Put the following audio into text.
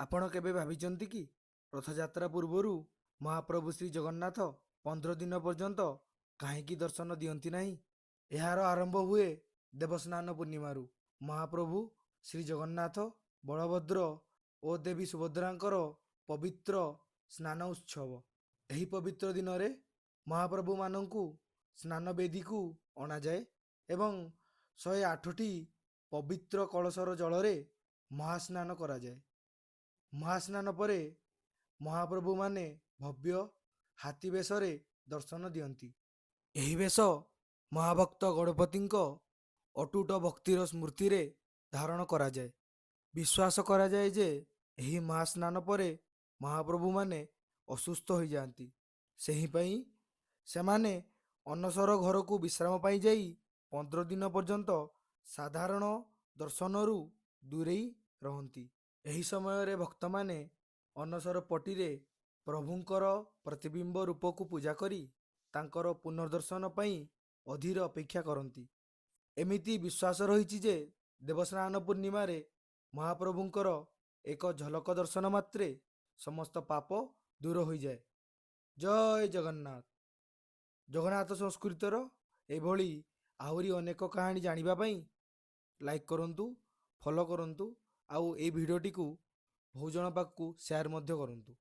ଆପଣ କେବେ ଭାବିଛନ୍ତି କି ରଥଯାତ୍ରା ପୂର୍ବରୁ ମହାପ୍ରଭୁ ଶ୍ରୀ ଜଗନ୍ନାଥ 15 ଦିନ ପର୍ଯ୍ୟନ୍ତ କାହିଁକି ଦର୍ଶନ ଦିଅନ୍ତି ନାହିଁ? ଏହାର ଆରମ୍ଭ ହୁଏ ଦେବସ୍ନାନ ପୂର୍ଣ୍ଣିମାରୁ। ମହାପ୍ରଭୁ ଶ୍ରୀ ଜଗନ୍ନାଥ, ବଳଭଦ୍ର ଓ ଦେବୀ ସୁଭଦ୍ରାଙ୍କର ପବିତ୍ର ସ୍ନାନ ଉତ୍ସବ। ଏହି ପବିତ୍ର ଦିନରେ ମହାପ୍ରଭୁମାନଙ୍କୁ ସ୍ନାନ ବେଦୀକୁ ଅଣାଯାଏ ଏବଂ 108ଟି ପବିତ୍ର କଳସର ଜଳରେ ମହାସ୍ନାନ କରାଯାଏ। ମହାସ୍ନାନ ପରେ ମହାପ୍ରଭୁମାନେ ଭବ୍ୟ ହାତୀ ବେଶରେ ଦର୍ଶନ ଦିଅନ୍ତି। ଏହି ବେଶ ମହାଭକ୍ତ ଗଣପତିଙ୍କ ଅଟୁଟ ଭକ୍ତିର ସ୍ମୃତିରେ ଧାରଣ କରାଯାଏ। ବିଶ୍ୱାସ କରାଯାଏ ଯେ ଏହି ମହାସ୍ନାନ ପରେ ମହାପ୍ରଭୁମାନେ ଅସୁସ୍ଥ ହୋଇଯାଆନ୍ତି। ସେହିପାଇଁ ସେମାନେ ଅନସର ଘରକୁ ବିଶ୍ରାମ ପାଇଁ ଯାଇ 15 ଦିନ ପର୍ଯ୍ୟନ୍ତ ସାଧାରଣ ଦର୍ଶନରୁ ଦୂରେଇ ରହନ୍ତି। ଏହି ସମୟରେ ଭକ୍ତମାନେ ଅନସର ପଟିରେ ପ୍ରଭୁଙ୍କର ପ୍ରତିବିମ୍ବ ରୂପକୁ ପୂଜା କରି ତାଙ୍କର ପୁନର୍ଦର୍ଶନ ପାଇଁ ଅଧୀର ଅପେକ୍ଷା କରନ୍ତି। ଏମିତି ବିଶ୍ୱାସ ରହିଛି ଯେ ଦେବସ୍ନାନ ପୂର୍ଣ୍ଣିମାରେ ମହାପ୍ରଭୁଙ୍କର ଏକ ଝଲକ ଦର୍ଶନ ମାତ୍ରେ ସମସ୍ତ ପାପ ଦୂର ହୋଇଯାଏ। ଜୟ ଜଗନ୍ନାଥ। ଜଗନ୍ନାଥ ସଂସ୍କୃତିର ଏଭଳି ଆହୁରି ଅନେକ କାହାଣୀ ଜାଣିବା ପାଇଁ ଲାଇକ୍ କରନ୍ତୁ, ଫଲୋ କରନ୍ତୁ ଆଉ ଏହି ଭିଡ଼ିଓଟିକୁ ବହୁଜଣ ପାଖକୁ ସେୟାର ମଧ୍ୟ କରନ୍ତୁ।